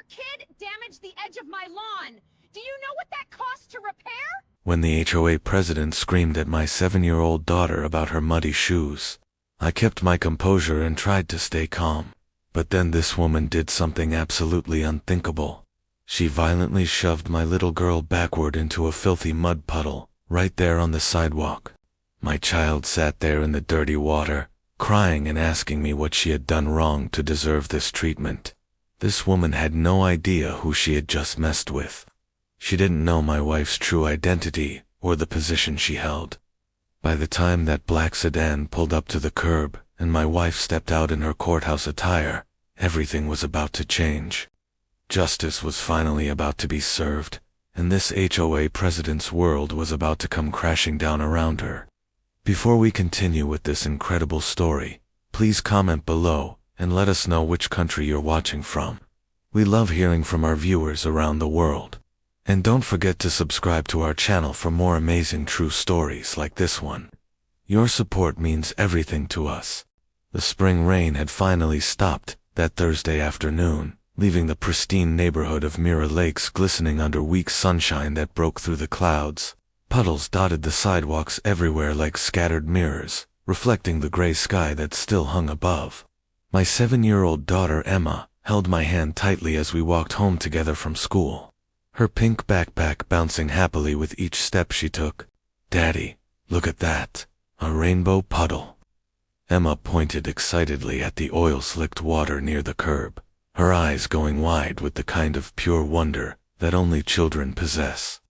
kid damaged the edge of my lawn. Do you know what that costs to repair? When the HOA president screamed at my 7-year-old daughter about her muddy shoes, I kept my composure and tried to stay calm. But then this woman did something absolutely unthinkable. She violently shoved my little girl backward into a filthy mud puddle, right there on the sidewalk. My child sat there in the dirty water, crying and asking me what she had done wrong to deserve this treatment. This woman had no idea who she had just messed with. She didn't know my wife's true identity or the position she held. By the time that black sedan pulled up to the curb and my wife stepped out in her courthouse attire, everything was about to change. Justice was finally about to be served, and this HOA president's world was about to come crashing down around her. Before we continue with this incredible story, please comment below and let us know which country you're watching from. We love hearing from our viewers around the world. And don't forget to subscribe to our channel for more amazing true stories like this one. Your support means everything to us. The spring rain had finally stopped that Thursday afternoon, leaving the pristine neighborhood of Mirror Lakes glistening under weak sunshine that broke through the clouds. Puddles dotted the sidewalks everywhere like scattered mirrors, reflecting the gray sky that still hung above. My 7-year-old daughter Emma held my hand tightly as we walked home together from school, her pink backpack bouncing happily with each step she took. "Daddy, look at that, a rainbow puddle." Emma pointed excitedly at the oil-slicked water near the curb, her eyes going wide with the kind of pure wonder that only children possess.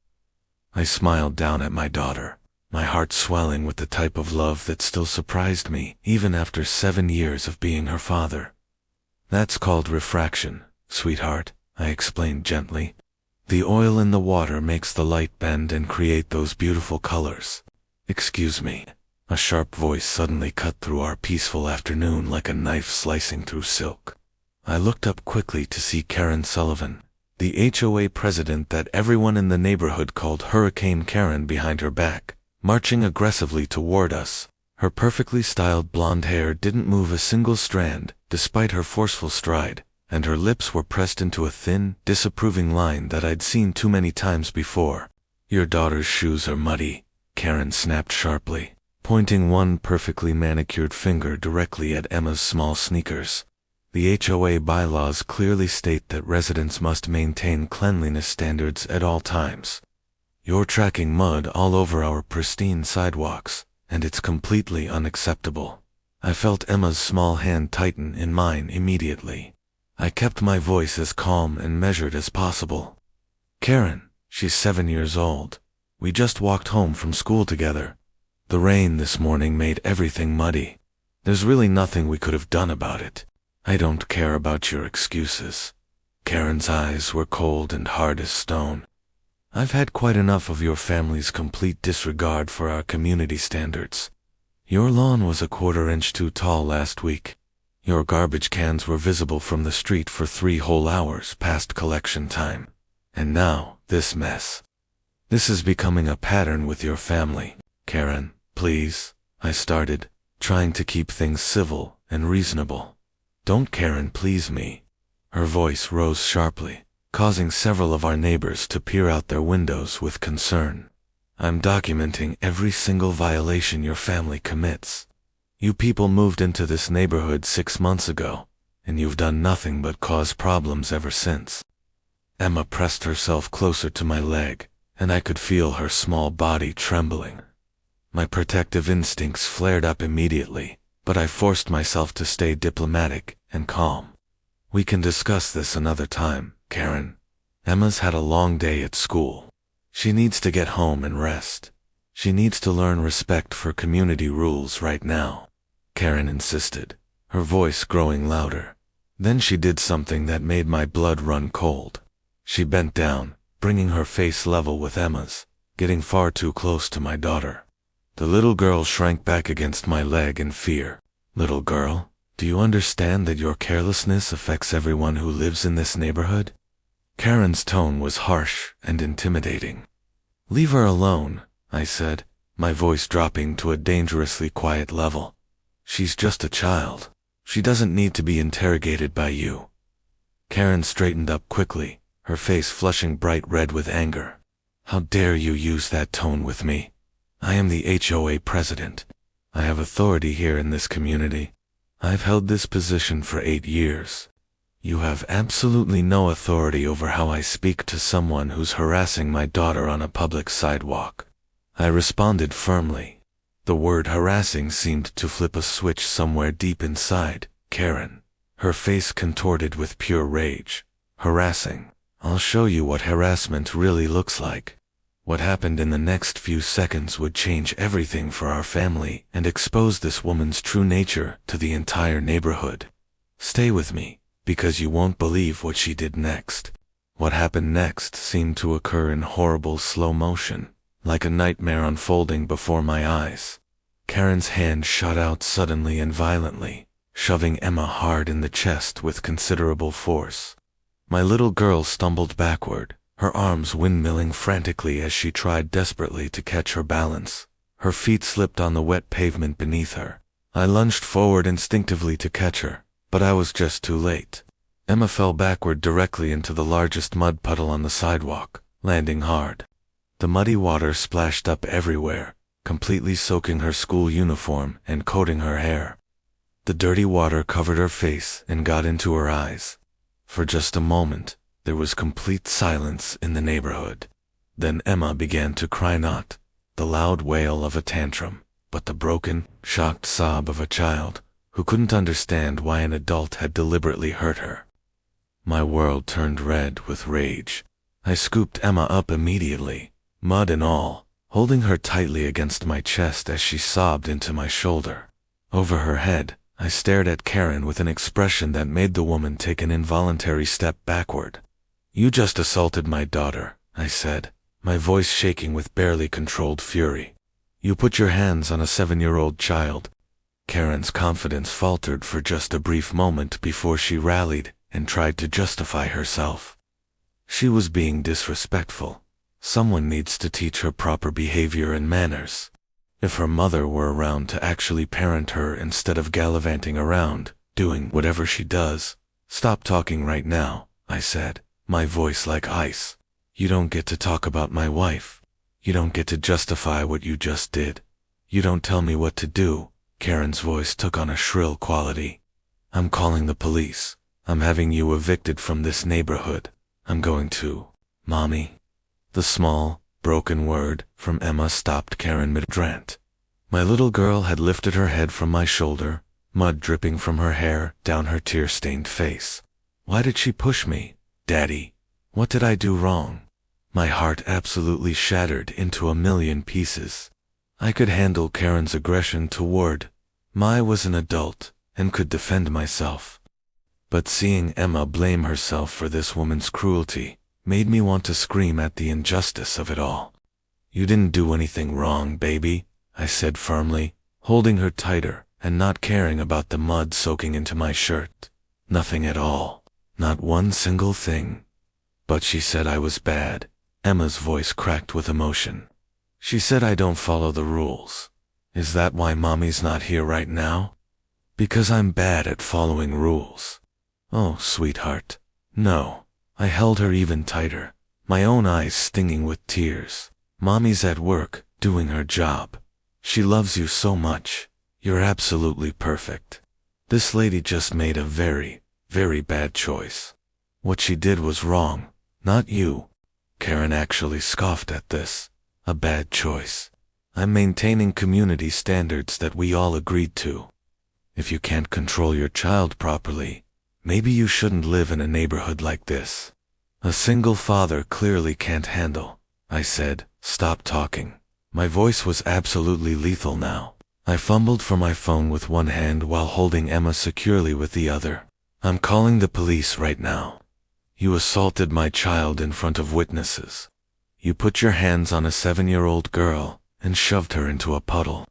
I smiled down at my daughter, my heart swelling with the type of love that still surprised me even after 7 years of being her father. "That's called refraction, sweetheart," I explained gently. "The oil in the water makes the light bend and create those beautiful colors." "Excuse me." A sharp voice suddenly cut through our peaceful afternoon like a knife slicing through silk. I looked up quickly to see Karen Sullivan, the HOA president that everyone in the neighborhood called Hurricane Karen, behind her back, marching aggressively toward us. Her perfectly styled blonde hair didn't move a single strand, despite her forceful stride, and her lips were pressed into a thin, disapproving line that I'd seen too many times before. "Your daughter's shoes are muddy," Karen snapped sharply, pointing one perfectly manicured finger directly at Emma's small sneakers. "The HOA bylaws clearly state that residents must maintain cleanliness standards at all times. You're tracking mud all over our pristine sidewalks, and it's completely unacceptable." I felt Emma's small hand tighten in mine immediately. I kept my voice as calm and measured as possible. "Karen, she's 7 years old. We just walked home from school together. The rain this morning made everything muddy. There's really nothing we could have done about it. I don't care about your excuses." Karen's eyes were cold and hard as stone. "I've had quite enough of your family's complete disregard for our community standards. Your lawn was a 1/4 inch too tall last week. Your garbage cans were visible from the street for 3 whole hours past collection time. And now, this mess. This is becoming a pattern with your family. Karen, please," I started, trying to keep things civil and reasonable. "Don't Karen please me." Her voice rose sharply, causing several of our neighbors to peer out their windows with concern. "I'm documenting every single violation your family commits. You people moved into this neighborhood 6 months ago, and you've done nothing but cause problems ever since." Emma pressed herself closer to my leg, and I could feel her small body trembling. My protective instincts flared up immediately, but I forced myself to stay diplomatic and calm. "We can discuss this another time, Karen. Emma's had a long day at school. She needs to get home and rest. She needs to learn respect for community rules right now," Karen insisted, her voice growing louder. Then she did something that made my blood run cold. She bent down, bringing her face level with Emma's, getting far too close to my daughter. The little girl shrank back against my leg in fear. "Little girl, do you understand that your carelessness affects everyone who lives in this neighborhood?" Karen's tone was harsh and intimidating. "Leave her alone," I said, my voice dropping to a dangerously quiet level. "She's just a child. She doesn't need to be interrogated by you." Karen straightened up quickly, her face flushing bright red with anger. How dare you use that tone with me? I am the HOA president. I have authority here in this community. I've held this position for 8 years. You have absolutely no authority over how I speak to someone who's harassing my daughter on a public sidewalk. I responded firmly. The word harassing seemed to flip a switch somewhere deep inside Karen. Her face contorted with pure rage. Harassing. I'll show you what harassment really looks like. What happened in the next few seconds would change everything for our family and expose this woman's true nature to the entire neighborhood. Stay with me, because you won't believe what she did next. What happened next seemed to occur in horrible slow motion, like a nightmare unfolding before my eyes. Karen's hand shot out suddenly and violently, shoving Emma hard in the chest with considerable force. My little girl stumbled backward, her arms windmilling frantically as she tried desperately to catch her balance. Her feet slipped on the wet pavement beneath her. I lunged forward instinctively to catch her, but I was just too late. Emma fell backward directly into the largest mud puddle on the sidewalk, landing hard. The muddy water splashed up everywhere, completely soaking her school uniform and coating her hair. The dirty water covered her face and got into her eyes. For just a moment, there was complete silence in the neighborhood. Then Emma began to cry, not the loud wail of a tantrum, but the broken, shocked sob of a child who couldn't understand why an adult had deliberately hurt her. My world turned red with rage. I scooped Emma up immediately, mud and all, holding her tightly against my chest as she sobbed into my shoulder. Over her head, I stared at Karen with an expression that made the woman take an involuntary step backward. You just assaulted my daughter, I said, my voice shaking with barely controlled fury. You put your hands on a 7-year-old child. Karen's confidence faltered for just a brief moment before she rallied and tried to justify herself. She was being disrespectful. Someone needs to teach her proper behavior and manners. If her mother were around to actually parent her instead of gallivanting around, doing whatever she does. Stop talking right now, I said, my voice like ice. You don't get to talk about my wife. You don't get to justify what you just did. You don't tell me what to do. Karen's voice took on a shrill quality. I'm calling the police. I'm having you evicted from this neighborhood. I'm going to, Mommy. The small, broken word from Emma stopped Karen mid-rant. My little girl had lifted her head from my shoulder, mud dripping from her hair down her tear-stained face. Why did she push me? Daddy, what did I do wrong? My heart absolutely shattered into a million pieces. I could handle Karen's aggression toward I was an adult and could defend myself. But seeing Emma blame herself for this woman's cruelty made me want to scream at the injustice of it all. You didn't do anything wrong, baby, I said firmly, holding her tighter and not caring about the mud soaking into my shirt. Nothing at all. Not one single thing. But she said I was bad. Emma's voice cracked with emotion. She said I don't follow the rules. Is that why Mommy's not here right now? Because I'm bad at following rules. Oh, sweetheart. No. I held her even tighter, my own eyes stinging with tears. Mommy's at work, doing her job. She loves you so much. You're absolutely perfect. This lady just made a very, very bad choice. What she did was wrong, not you. Karen actually scoffed at this. A bad choice. I'm maintaining community standards that we all agreed to. If you can't control your child properly, maybe you shouldn't live in a neighborhood like this. A single father clearly can't handle. I said, stop talking. My voice was absolutely lethal now. I fumbled for my phone with one hand while holding Emma securely with the other. I'm calling the police right now. You assaulted my child in front of witnesses. You put your hands on a 7-year-old girl and shoved her into a puddle.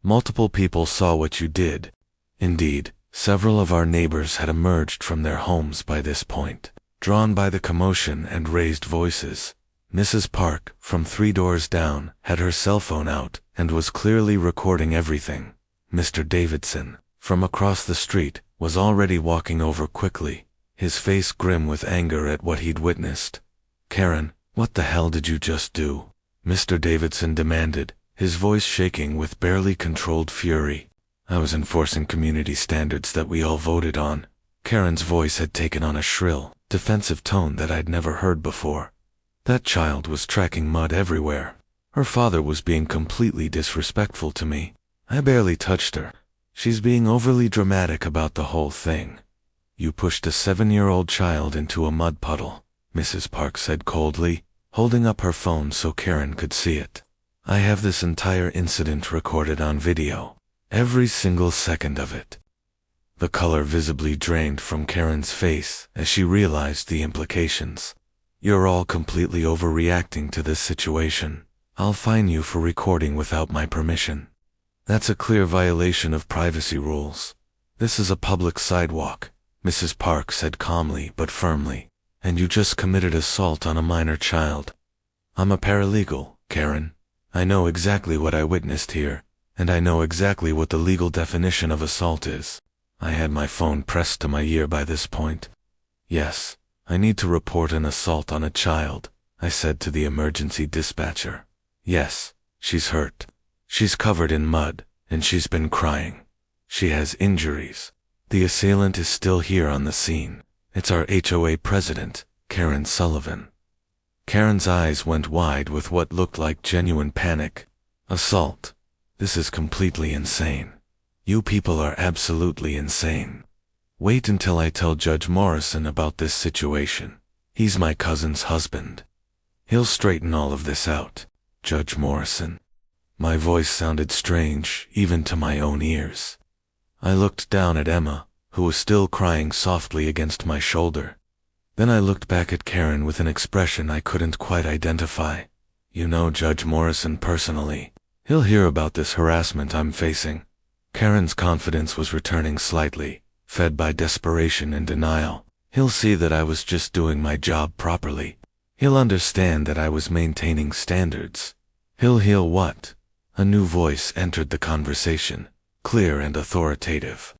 Multiple people saw what you did. Indeed, several of our neighbors had emerged from their homes by this point. Drawn by the commotion and raised voices, Mrs. Park, from 3 doors down, had her cell phone out and was clearly recording everything. Mr. Davidson, from across the street, was already walking over quickly, his face grim with anger at what he'd witnessed. "Karen, what the hell did you just do?" Mr. Davidson demanded, his voice shaking with barely controlled fury. "I was enforcing community standards that we all voted on." Karen's voice had taken on a shrill, defensive tone that I'd never heard before. That child was tracking mud everywhere. Her father was being completely disrespectful to me. I barely touched her. "She's being overly dramatic about the whole thing." "You pushed a 7-year-old child into a mud puddle," Mrs. Park said coldly, holding up her phone so Karen could see it. "I have this entire incident recorded on video. Every single second of it." The color visibly drained from Karen's face as she realized the implications. "You're all completely overreacting to this situation. I'll fine you for recording without my permission. That's a clear violation of privacy rules. This is a public sidewalk," Mrs. Park said calmly but firmly, "and you just committed assault on a minor child." "I'm a paralegal, Karen. I know exactly what I witnessed here, and I know exactly what the legal definition of assault is." I had my phone pressed to my ear by this point. "Yes, I need to report an assault on a child," I said to the emergency dispatcher. "Yes, she's hurt. She's covered in mud, and she's been crying. She has injuries. The assailant is still here on the scene. It's our HOA president, Karen Sullivan." Karen's eyes went wide with what looked like genuine panic. "Assault? This is completely insane. You people are absolutely insane. Wait until I tell Judge Morrison about this situation. He's my cousin's husband. He'll straighten all of this out. Judge Morrison." My voice sounded strange, even to my own ears. I looked down at Emma, who was still crying softly against my shoulder. Then I looked back at Karen with an expression I couldn't quite identify. "You know Judge Morrison personally. He'll hear about this harassment I'm facing." Karen's confidence was returning slightly, fed by desperation and denial. "He'll see that I was just doing my job properly. He'll understand that I was maintaining standards." "He'll what?" A new voice entered the conversation, clear and authoritative.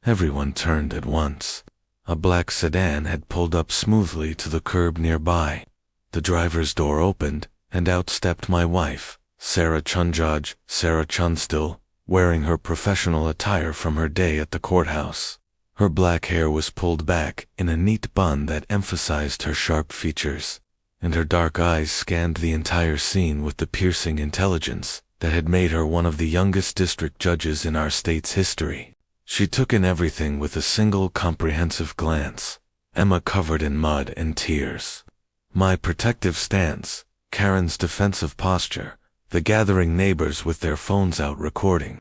Everyone turned at once. A black sedan had pulled up smoothly to the curb nearby. The driver's door opened, and out stepped my wife, Sarah Chunstill, wearing her professional attire from her day at the courthouse. Her black hair was pulled back in a neat bun that emphasized her sharp features, and her dark eyes scanned the entire scene with the piercing intelligence that had made her one of the youngest district judges in our state's history. She took in everything with a single comprehensive glance. Emma covered in mud and tears. My protective stance, Karen's defensive posture, the gathering neighbors with their phones out recording.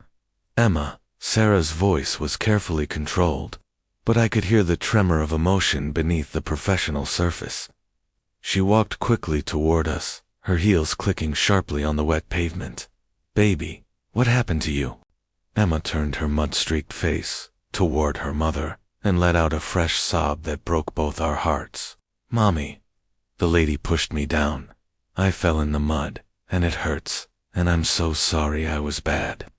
Emma, Sarah's voice was carefully controlled, but I could hear the tremor of emotion beneath the professional surface. She walked quickly toward us, her heels clicking sharply on the wet pavement. "Baby, what happened to you?" Emma turned her mud-streaked face toward her mother and let out a fresh sob that broke both our hearts. "Mommy." The lady pushed me down. "I fell in the mud, and it hurts, and I'm so sorry I was bad."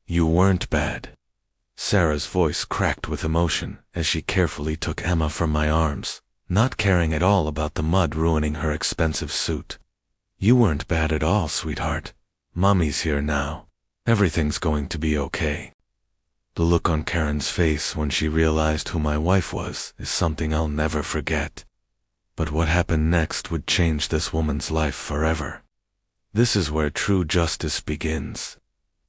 "You weren't bad." Sarah's voice cracked with emotion as she carefully took Emma from my arms, not caring at all about the mud ruining her expensive suit. "You weren't bad at all, sweetheart. Mommy's here now. Everything's going to be okay." The look on Karen's face when she realized who my wife was is something I'll never forget. But what happened next would change this woman's life forever. This is where true justice begins.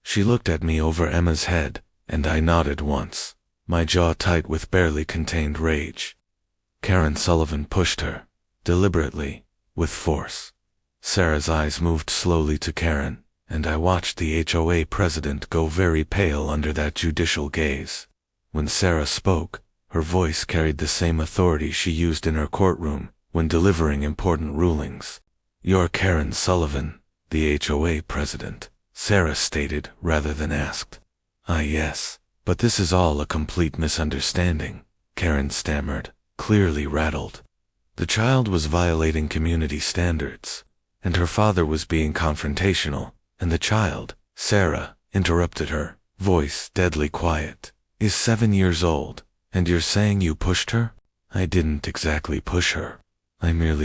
She looked at me over Emma's head, and I nodded once, my jaw tight with barely contained rage. Karen Sullivan pushed her, deliberately, with force. Sarah's eyes moved slowly to Karen, and I watched the HOA president go very pale under that judicial gaze. When Sarah spoke, her voice carried the same authority she used in her courtroom when delivering important rulings. "You're Karen Sullivan, the HOA president," Sarah stated rather than asked. "Ah, yes, but this is all a complete misunderstanding," Karen stammered, clearly rattled. The child was violating community standards, and her father was being confrontational, and the child, Sarah, interrupted her, voice deadly quiet, "is 7 years old, and you're saying you pushed her?" I didn't exactly push her.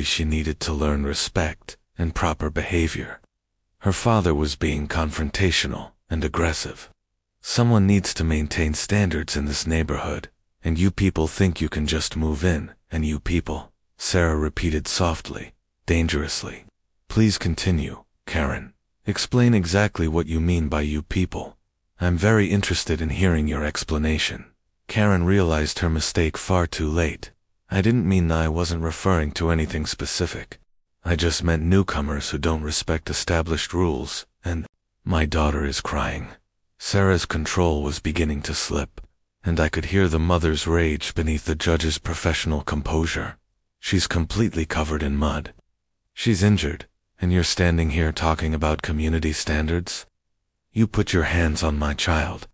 She needed to learn respect and proper behavior. Her father was being confrontational and aggressive. Someone needs to maintain standards in this neighborhood, and you people think you can just move in, and you people, Sarah repeated softly, dangerously. Please continue, Karen. Explain exactly what you mean by you people. I'm very interested in hearing your explanation. Karen realized her mistake far too late. I didn't mean that. I wasn't referring to anything specific. I just meant newcomers who don't respect established rules, and my daughter is crying. Sarah's control was beginning to slip, and I could hear the mother's rage beneath the judge's professional composure. She's completely covered in mud. She's injured, and you're standing here talking about community standards? You put your hands on my child.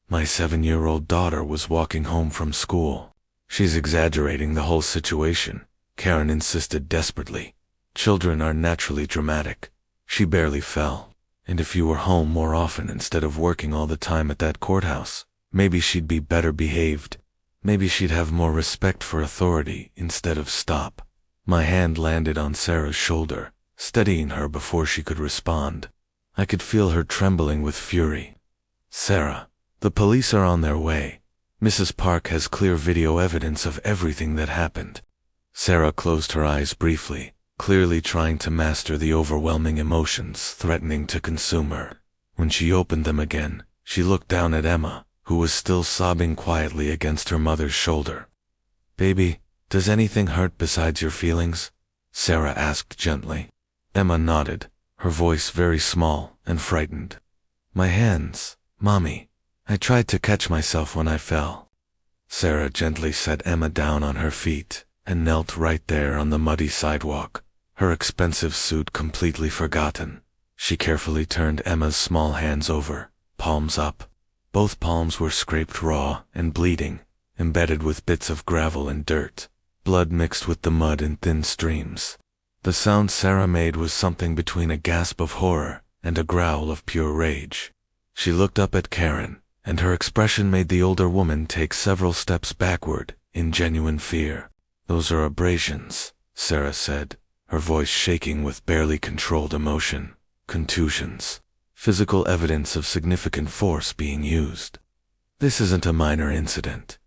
My 7-year-old daughter was walking home from school. She's exaggerating the whole situation, Karen insisted desperately. Children are naturally dramatic. She barely fell. And if you were home more often instead of working all the time at that courthouse, maybe she'd be better behaved. Maybe she'd have more respect for authority instead of stop. My hand landed on Sarah's shoulder, steadying her before she could respond. I could feel her trembling with fury. Sarah, the police are on their way. Mrs. Park has clear video evidence of everything that happened. Sarah closed her eyes briefly, clearly trying to master the overwhelming emotions threatening to consume her. When she opened them again, she looked down at Emma, who was still sobbing quietly against her mother's shoulder. Baby, does anything hurt besides your feelings? Sarah asked gently. Emma nodded, her voice very small and frightened. My hands, Mommy. I tried to catch myself when I fell. Sarah gently set Emma down on her feet and knelt right there on the muddy sidewalk, her expensive suit completely forgotten. She carefully turned Emma's small hands over, palms up. Both palms were scraped raw and bleeding, embedded with bits of gravel and dirt, blood mixed with the mud in thin streams. The sound Sarah made was something between a gasp of horror and a growl of pure rage. She looked up at Karen, and her expression made the older woman take several steps backward in genuine fear. Those are abrasions, Sarah said, her voice shaking with barely controlled emotion. Contusions. Physical evidence of significant force being used. This isn't a minor incident.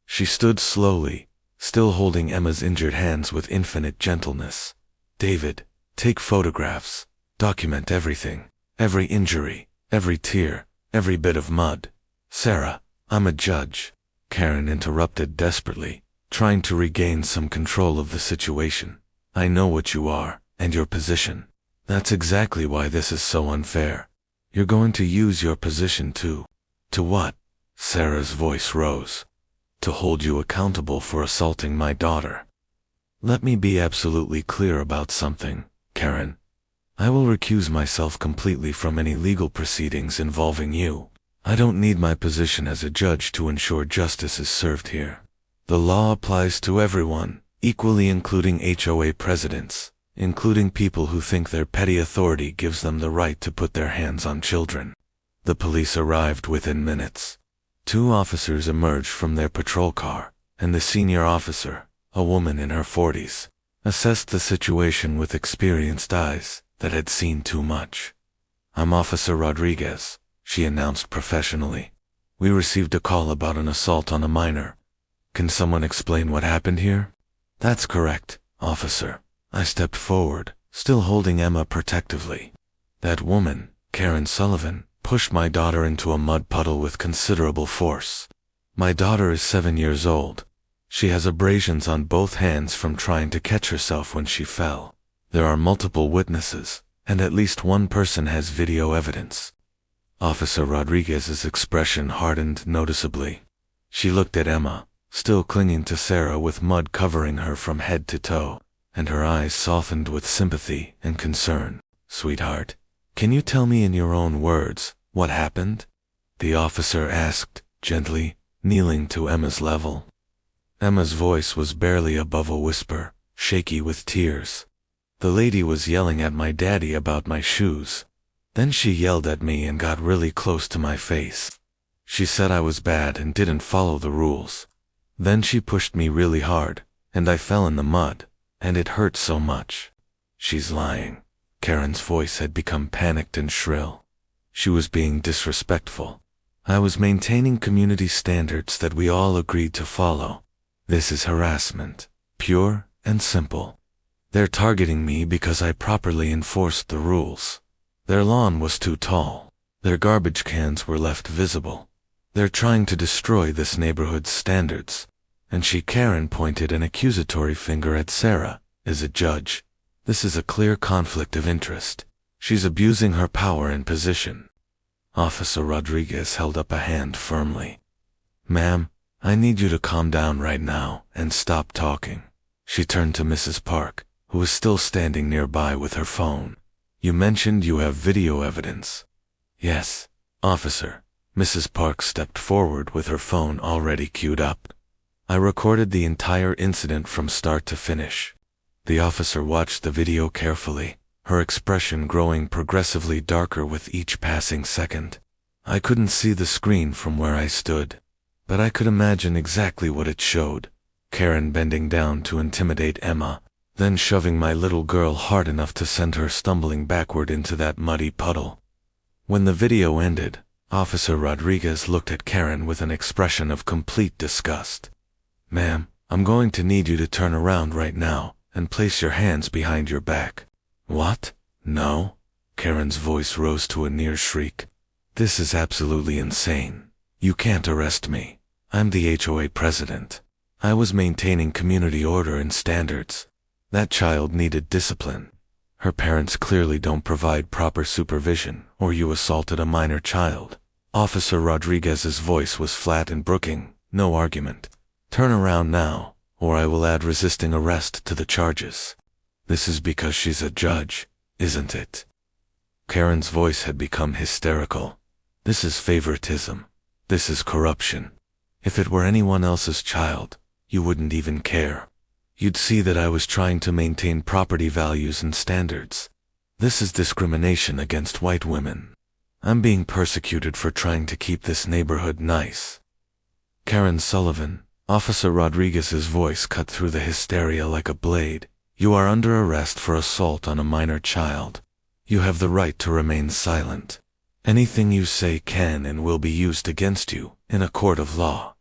She stood slowly, still holding Emma's injured hands with infinite gentleness. David, take photographs. Document everything. Every injury, every tear, every bit of mud. Sarah, I'm a judge. Karen interrupted desperately, trying to regain some control of the situation. I know what you are, and your position. That's exactly why this is so unfair. You're going to use your position to what? Sarah's voice rose. To hold you accountable for assaulting my daughter. Let me be absolutely clear about something, Karen. I will recuse myself completely from any legal proceedings involving you. I don't need my position as a judge to ensure justice is served here. The law applies to everyone, equally including HOA presidents, including people who think their petty authority gives them the right to put their hands on children. The police arrived within minutes. 2 officers emerged from their patrol car, and the senior officer, a woman in her 40s, assessed the situation with experienced eyes that had seen too much. I'm Officer Rodriguez, she announced professionally. We received a call about an assault on a minor. Can someone explain what happened here? That's correct, officer. I stepped forward, still holding Emma protectively. That woman, Karen Sullivan, pushed my daughter into a mud puddle with considerable force. My daughter is 7 years old. She has abrasions on both hands from trying to catch herself when she fell. There are multiple witnesses, and at least one person has video evidence. Officer Rodriguez's expression hardened noticeably. She looked at Emma, still clinging to Sarah with mud covering her from head to toe, and her eyes softened with sympathy and concern. Sweetheart, can you tell me in your own words what happened? The officer asked, gently, kneeling to Emma's level. Emma's voice was barely above a whisper, shaky with tears. The lady was yelling at my daddy about my shoes. Then she yelled at me and got really close to my face. She said I was bad and didn't follow the rules. Then she pushed me really hard, and I fell in the mud, and it hurt so much. She's lying. Karen's voice had become panicked and shrill. She was being disrespectful. I was maintaining community standards that we all agreed to follow. This is harassment, pure and simple. They're targeting me because I properly enforced the rules. Their lawn was too tall. Their garbage cans were left visible. They're trying to destroy this neighborhood's standards. And Karen pointed an accusatory finger at Sarah, is a judge. This is a clear conflict of interest. She's abusing her power and position. Officer Rodriguez held up a hand firmly. Ma'am, I need you to calm down right now and stop talking. She turned to Mrs. Park, who was still standing nearby with her phone. You mentioned you have video evidence. Yes, officer. Mrs. Park stepped forward with her phone already queued up. I recorded the entire incident from start to finish. The officer watched the video carefully, her expression growing progressively darker with each passing second. I couldn't see the screen from where I stood, but I could imagine exactly what it showed. Karen bending down to intimidate Emma, then shoving my little girl hard enough to send her stumbling backward into that muddy puddle. When the video ended, Officer Rodriguez looked at Karen with an expression of complete disgust. Ma'am, I'm going to need you to turn around right now and place your hands behind your back. What? No? Karen's voice rose to a near shriek. This is absolutely insane. You can't arrest me. I'm the HOA president. I was maintaining community order and standards. That child needed discipline. Her parents clearly don't provide proper supervision, or you assaulted a minor child. Officer Rodriguez's voice was flat and brooking, no argument. Turn around now, or I will add resisting arrest to the charges. This is because she's a judge, isn't it? Karen's voice had become hysterical. This is favoritism. This is corruption. If it were anyone else's child, you wouldn't even care. You'd see that I was trying to maintain property values and standards. This is discrimination against white women. I'm being persecuted for trying to keep this neighborhood nice. Karen Sullivan, Officer Rodriguez's voice cut through the hysteria like a blade. You are under arrest for assault on a minor child. You have the right to remain silent. Anything you say can and will be used against you in a court of law.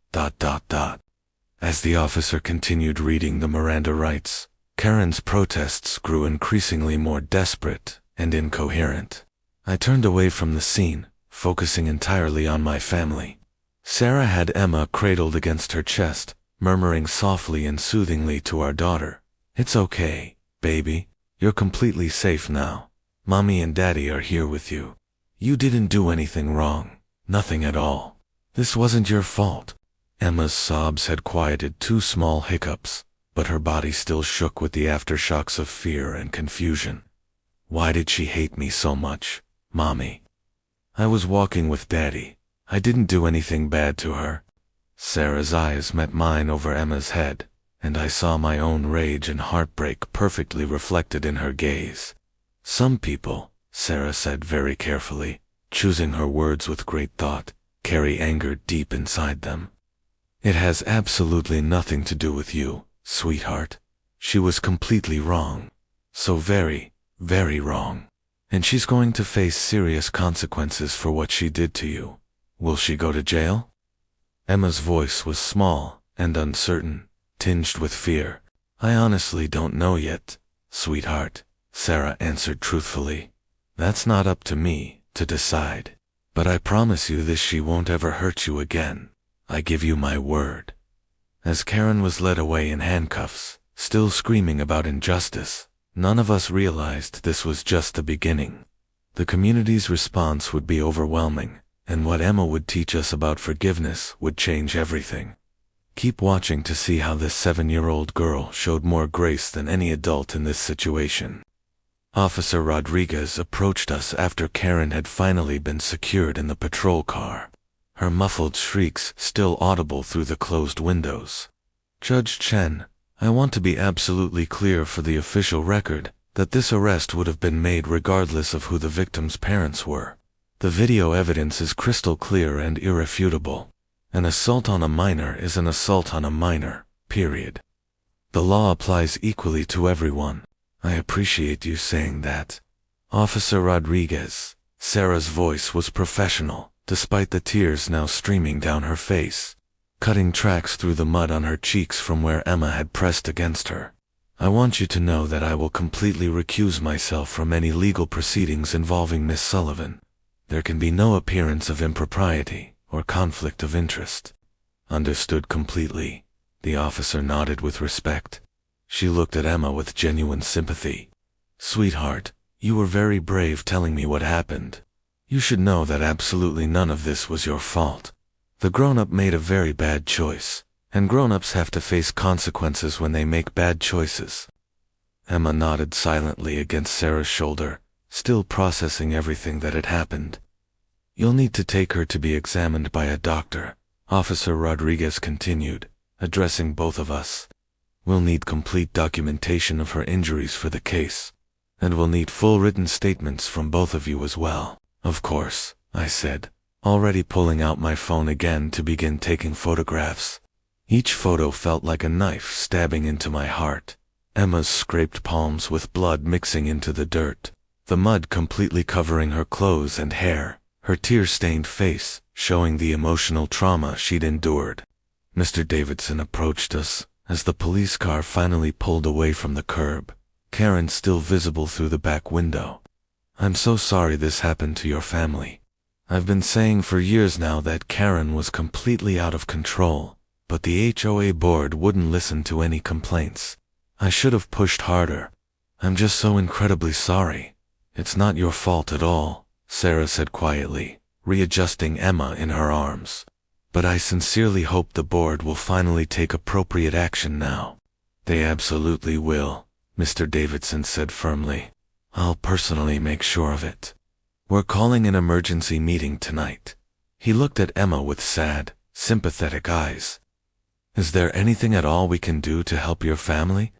As the officer continued reading the Miranda rights, Karen's protests grew increasingly more desperate and incoherent. I turned away from the scene, focusing entirely on my family. Sarah had Emma cradled against her chest, murmuring softly and soothingly to our daughter. It's okay, baby. You're completely safe now. Mommy and Daddy are here with you. You didn't do anything wrong. Nothing at all. This wasn't your fault. Emma's sobs had quieted 2 small hiccups, but her body still shook with the aftershocks of fear and confusion. Why did she hate me so much, Mommy? I was walking with Daddy. I didn't do anything bad to her. Sarah's eyes met mine over Emma's head, and I saw my own rage and heartbreak perfectly reflected in her gaze. Some people, Sarah said very carefully, choosing her words with great thought, carry anger deep inside them. It has absolutely nothing to do with you, sweetheart. She was completely wrong. So very, very wrong. And she's going to face serious consequences for what she did to you. Will she go to jail? Emma's voice was small and uncertain, tinged with fear. I honestly don't know yet, sweetheart, Sarah answered truthfully. That's not up to me to decide. But I promise you this, she won't ever hurt you again. I give you my word. As Karen was led away in handcuffs, still screaming about injustice, none of us realized this was just the beginning. The community's response would be overwhelming, and what Emma would teach us about forgiveness would change everything. Keep watching to see how this 7-year-old girl showed more grace than any adult in this situation. Officer Rodriguez approached us after Karen had finally been secured in the patrol car, her muffled shrieks still audible through the closed windows. Judge Chen, I want to be absolutely clear for the official record that this arrest would have been made regardless of who the victim's parents were. The video evidence is crystal clear and irrefutable. An assault on a minor is an assault on a minor, period. The law applies equally to everyone. I appreciate you saying that. Officer Rodriguez. Sarah's voice was professional, despite the tears now streaming down her face, cutting tracks through the mud on her cheeks from where Emma had pressed against her. I want you to know that I will completely recuse myself from any legal proceedings involving Miss Sullivan. There can be no appearance of impropriety or conflict of interest. Understood completely. The officer nodded with respect. She looked at Emma with genuine sympathy. Sweetheart, you were very brave telling me what happened. You should know that absolutely none of this was your fault. The grown-up made a very bad choice, and grown-ups have to face consequences when they make bad choices. Emma nodded silently against Sarah's shoulder, still processing everything that had happened. You'll need to take her to be examined by a doctor, Officer Rodriguez continued, addressing both of us. We'll need complete documentation of her injuries for the case, and we'll need full written statements from both of you as well. Of course, I said, already pulling out my phone again to begin taking photographs. Each photo felt like a knife stabbing into my heart. Emma's scraped palms with blood mixing into the dirt, the mud completely covering her clothes and hair, her tear-stained face showing the emotional trauma she'd endured. Mr. Davidson approached us as the police car finally pulled away from the curb, Karen still visible through the back window. I'm so sorry this happened to your family. I've been saying for years now that Karen was completely out of control, but the HOA board wouldn't listen to any complaints. I should have pushed harder. I'm just so incredibly sorry. It's not your fault at all, Sarah said quietly, readjusting Emma in her arms. But I sincerely hope the board will finally take appropriate action now. They absolutely will, Mr. Davidson said firmly. I'll personally make sure of it. We're calling an emergency meeting tonight. He looked at Emma with sad, sympathetic eyes. Is there anything at all we can do to help your family?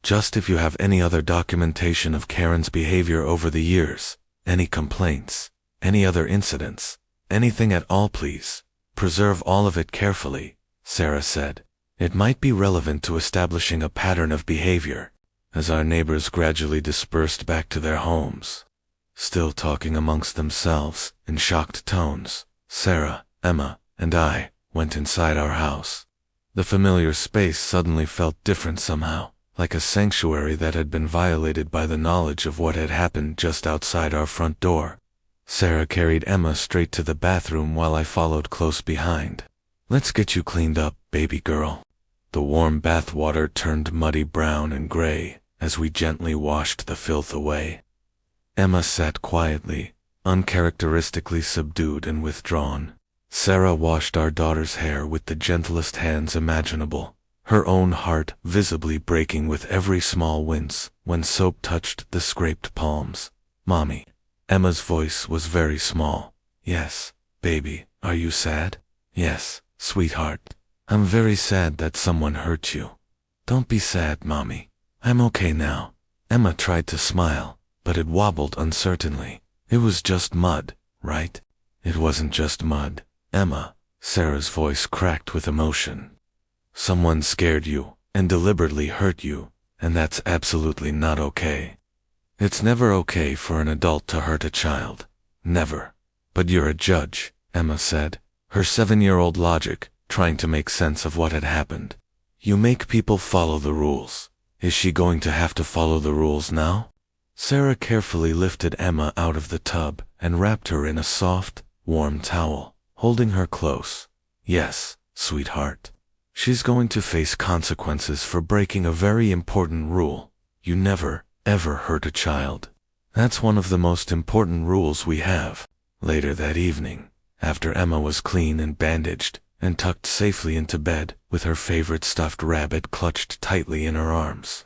Just if you have any other documentation of Karen's behavior over the years, any complaints, any other incidents, anything at all, please. Preserve all of it carefully, Sarah said. It might be relevant to establishing a pattern of behavior, as our neighbors gradually dispersed back to their homes. Still talking amongst themselves, in shocked tones, Sarah, Emma, and I went inside our house. The familiar space suddenly felt different somehow, like a sanctuary that had been violated by the knowledge of what had happened just outside our front door. Sarah carried Emma straight to the bathroom while I followed close behind. Let's get you cleaned up, baby girl. The warm bath water turned muddy brown and gray as we gently washed the filth away. Emma sat quietly, uncharacteristically subdued and withdrawn. Sarah washed our daughter's hair with the gentlest hands imaginable, her own heart visibly breaking with every small wince when soap touched the scraped palms. Mommy. Emma's voice was very small. Yes, baby, are you sad? Yes, sweetheart. I'm very sad that someone hurt you. Don't be sad, Mommy. I'm okay now. Emma tried to smile, but it wobbled uncertainly. It was just mud, right? It wasn't just mud, Emma. Sarah's voice cracked with emotion. Someone scared you and deliberately hurt you, and that's absolutely not okay. It's never okay for an adult to hurt a child. Never. But you're a judge, Emma said, her 7-year-old logic trying to make sense of what had happened. You make people follow the rules. Is she going to have to follow the rules now? Sarah carefully lifted Emma out of the tub and wrapped her in a soft, warm towel, holding her close. Yes, sweetheart. She's going to face consequences for breaking a very important rule. You never, ever hurt a child. That's one of the most important rules we have. Later that evening, after Emma was clean and bandaged and tucked safely into bed with her favorite stuffed rabbit clutched tightly in her arms,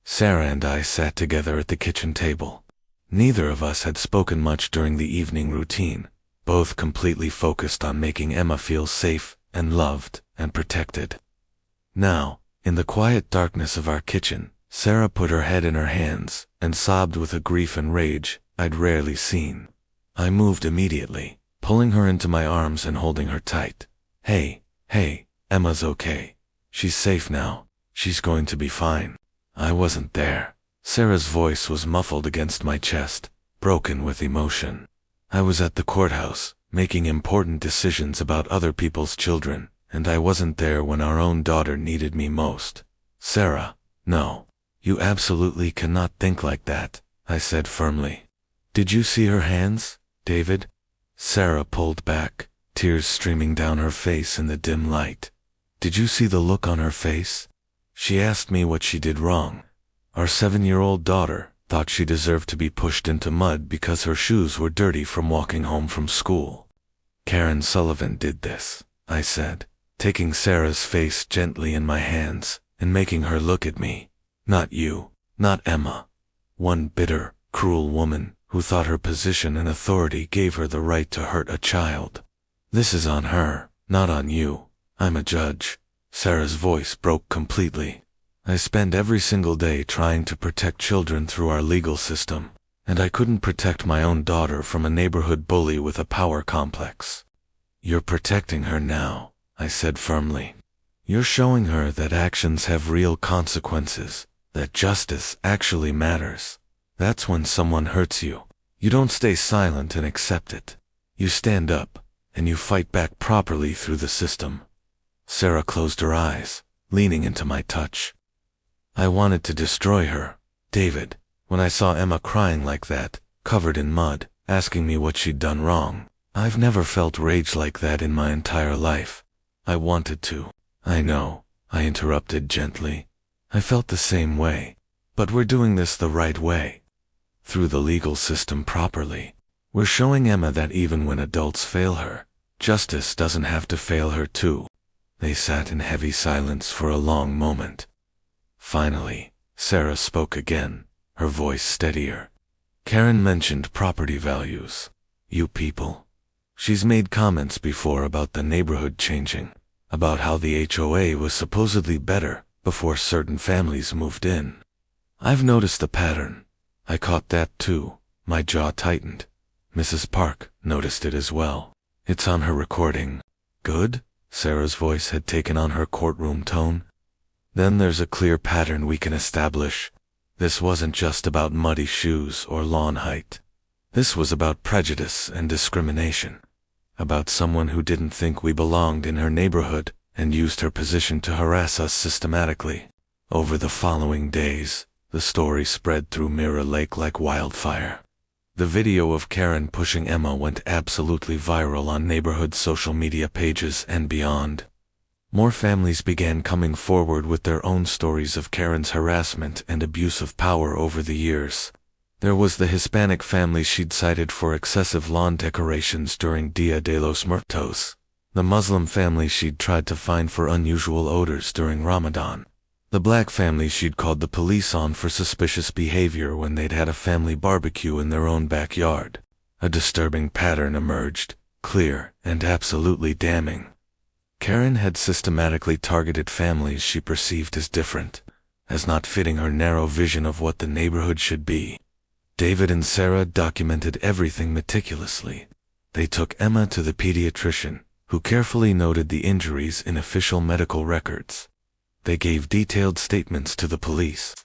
Sarah and I sat together at the kitchen table. Neither of us had spoken much during the evening routine, both completely focused on making Emma feel safe and loved and protected. Now, in the quiet darkness of our kitchen, Sarah put her head in her hands and sobbed with a grief and rage I'd rarely seen. I moved immediately, pulling her into my arms and holding her tight. Hey, Emma's okay. She's safe now. She's going to be fine. I wasn't there. Sarah's voice was muffled against my chest, broken with emotion. I was at the courthouse, making important decisions about other people's children, and I wasn't there when our own daughter needed me most. Sarah, no. You absolutely cannot think like that, I said firmly. Did you see her hands, David? Sarah pulled back, tears streaming down her face in the dim light. Did you see the look on her face? She asked me what she did wrong. Our 7-year-old daughter thought she deserved to be pushed into mud because her shoes were dirty from walking home from school. Karen Sullivan did this, I said, taking Sarah's face gently in my hands and making her look at me. Not you, not Emma. One bitter, cruel woman who thought her position and authority gave her the right to hurt a child. This is on her, not on you. I'm a judge. Sarah's voice broke completely. I spend every single day trying to protect children through our legal system, and I couldn't protect my own daughter from a neighborhood bully with a power complex. You're protecting her now, I said firmly. You're showing her that actions have real consequences, that justice actually matters. That's when someone hurts you. You don't stay silent and accept it. You stand up, and you fight back properly through the system. Sarah closed her eyes, leaning into my touch. I wanted to destroy her, David, when I saw Emma crying like that, covered in mud, asking me what she'd done wrong. I've never felt rage like that in my entire life. I wanted to. I know, I interrupted gently. I felt the same way. But we're doing this the right way. Through the legal system properly. We're showing Emma that even when adults fail her, justice doesn't have to fail her too. They sat in heavy silence for a long moment. Finally, Sarah spoke again, her voice steadier. Karen mentioned property values. You people. She's made comments before about the neighborhood changing, about how the HOA was supposedly better before certain families moved in. I've noticed the pattern. I caught that too. My jaw tightened. Mrs. Park noticed it as well. It's on her recording. Good? Sarah's voice had taken on her courtroom tone. Then there's a clear pattern we can establish. This wasn't just about muddy shoes or lawn height. This was about prejudice and discrimination. About someone who didn't think we belonged in her neighborhood and used her position to harass us systematically. Over the following days, the story spread through Mirror Lake like wildfire. The video of Karen pushing Emma went absolutely viral on neighborhood social media pages and beyond. More families began coming forward with their own stories of Karen's harassment and abuse of power over the years. There was the Hispanic family she'd cited for excessive lawn decorations during Dia de los Muertos, the Muslim family she'd tried to fine for unusual odors during Ramadan, the black family she'd called the police on for suspicious behavior when they'd had a family barbecue in their own backyard. A disturbing pattern emerged, clear and absolutely damning. Karen had systematically targeted families she perceived as different, as not fitting her narrow vision of what the neighborhood should be. David and Sarah documented everything meticulously. They took Emma to the pediatrician, who carefully noted the injuries in official medical records. They gave detailed statements to the police.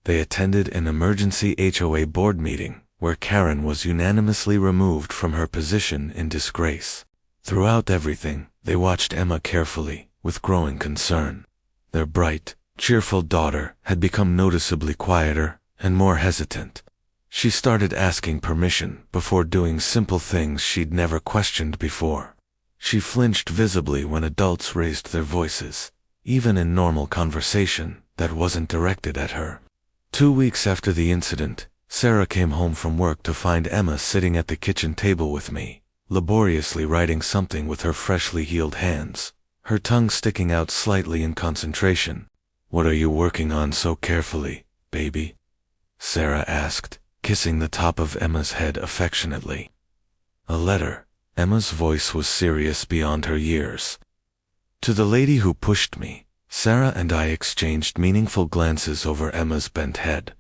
They attended an emergency HOA board meeting, where Karen was unanimously removed from her position in disgrace. Throughout everything, they watched Emma carefully, with growing concern. Their bright, cheerful daughter had become noticeably quieter and more hesitant. She started asking permission before doing simple things she'd never questioned before. She flinched visibly when adults raised their voices, even in normal conversation that wasn't directed at her. 2 weeks after the incident, Sarah came home from work to find Emma sitting at the kitchen table with me, laboriously writing something with her freshly healed hands, her tongue sticking out slightly in concentration. "What are you working on so carefully, baby?" Sarah asked, kissing the top of Emma's head affectionately. "A letter." Emma's voice was serious beyond her years. "To the lady who pushed me." Sarah and I exchanged meaningful glances over Emma's bent head.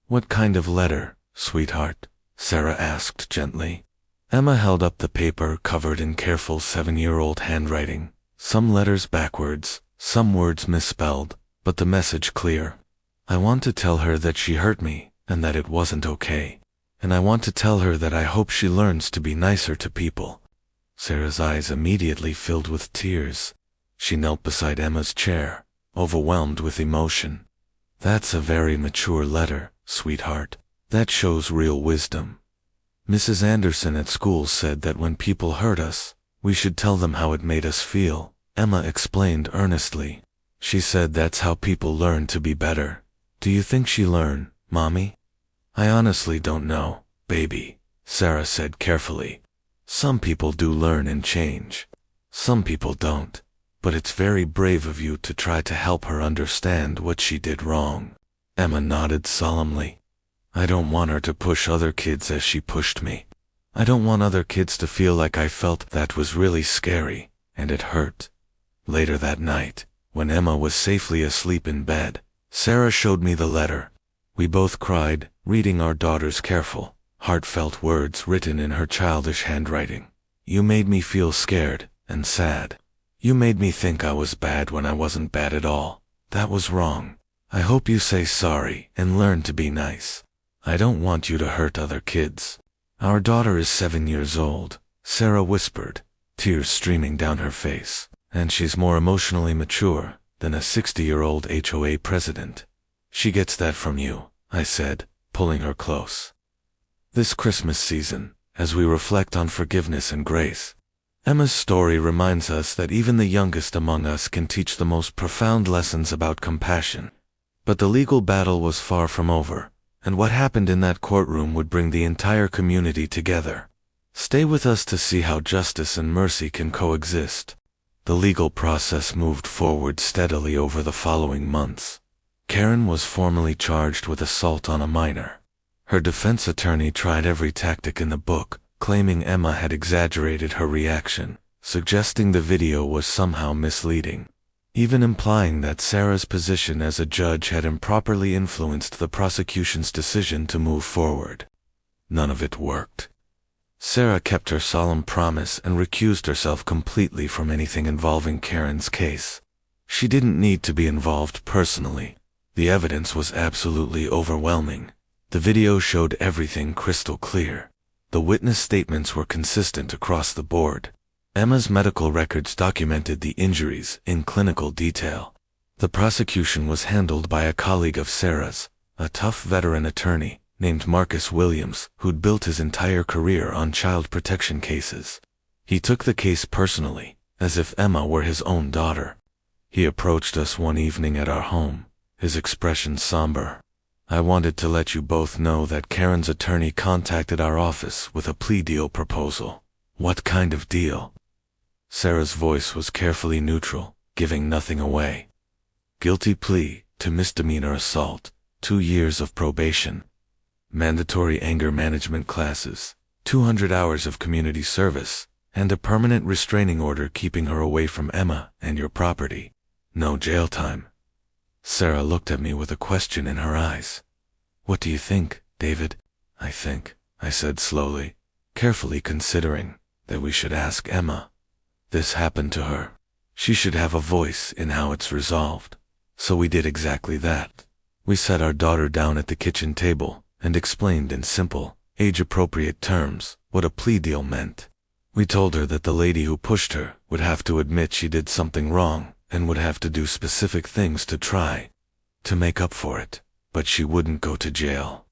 "What kind of letter, sweetheart?" Sarah asked gently. Emma held up the paper covered in careful 7-year-old handwriting, some letters backwards, some words misspelled, but the message clear. I want to tell her that she hurt me, and that it wasn't okay. And I want to tell her that I hope she learns to be nicer to people. Sarah's eyes immediately filled with tears. She knelt beside Emma's chair, overwhelmed with emotion. That's a very mature letter, sweetheart. That shows real wisdom. Mrs. Anderson at school said that when people hurt us, we should tell them how it made us feel, Emma explained earnestly. She said that's how people learn to be better. Do you think she learned, Mommy? I honestly don't know, baby, Sarah said carefully. Some people do learn and change. Some people don't. But it's very brave of you to try to help her understand what she did wrong. Emma nodded solemnly. I don't want her to push other kids as she pushed me. I don't want other kids to feel like I felt. That was really scary, and it hurt. Later that night, when Emma was safely asleep in bed, Sarah showed me the letter. We both cried, reading our daughter's careful, heartfelt words written in her childish handwriting. You made me feel scared and sad. You made me think I was bad when I wasn't bad at all. That was wrong. I hope you say sorry and learn to be nice. I don't want you to hurt other kids. Our daughter is 7 years old, Sarah whispered, tears streaming down her face, and she's more emotionally mature than a 60-year-old HOA president. She gets that from you, I said, pulling her close. This Christmas season, as we reflect on forgiveness and grace, Emma's story reminds us that even the youngest among us can teach the most profound lessons about compassion. But the legal battle was far from over, and what happened in that courtroom would bring the entire community together. Stay with us to see how justice and mercy can coexist. The legal process moved forward steadily over the following months. Karen was formally charged with assault on a minor. Her defense attorney tried every tactic in the book, claiming Emma had exaggerated her reaction, suggesting the video was somehow misleading, even implying that Sarah's position as a judge had improperly influenced the prosecution's decision to move forward. None of it worked. Sarah kept her solemn promise and recused herself completely from anything involving Karen's case. She didn't need to be involved personally. The evidence was absolutely overwhelming. The video showed everything crystal clear. The witness statements were consistent across the board. Emma's medical records documented the injuries in clinical detail. The prosecution was handled by a colleague of Sarah's, a tough veteran attorney named Marcus Williams, who'd built his entire career on child protection cases. He took the case personally, as if Emma were his own daughter. He approached us one evening at our home, his expression somber. I wanted to let you both know that Karen's attorney contacted our office with a plea deal proposal. What kind of deal? Sarah's voice was carefully neutral, giving nothing away. Guilty plea to misdemeanor assault, 2 years of probation, mandatory anger management classes, 200 hours of community service, and a permanent restraining order keeping her away from Emma and your property. No jail time. Sarah looked at me with a question in her eyes. What do you think, David? I think, I said slowly, carefully considering that we should ask Emma. This happened to her. She should have a voice in how it's resolved. So we did exactly that. We sat our daughter down at the kitchen table and explained in simple, age-appropriate terms what a plea deal meant. We told her that the lady who pushed her would have to admit she did something wrong and would have to do specific things to try to make up for it, but she wouldn't go to jail.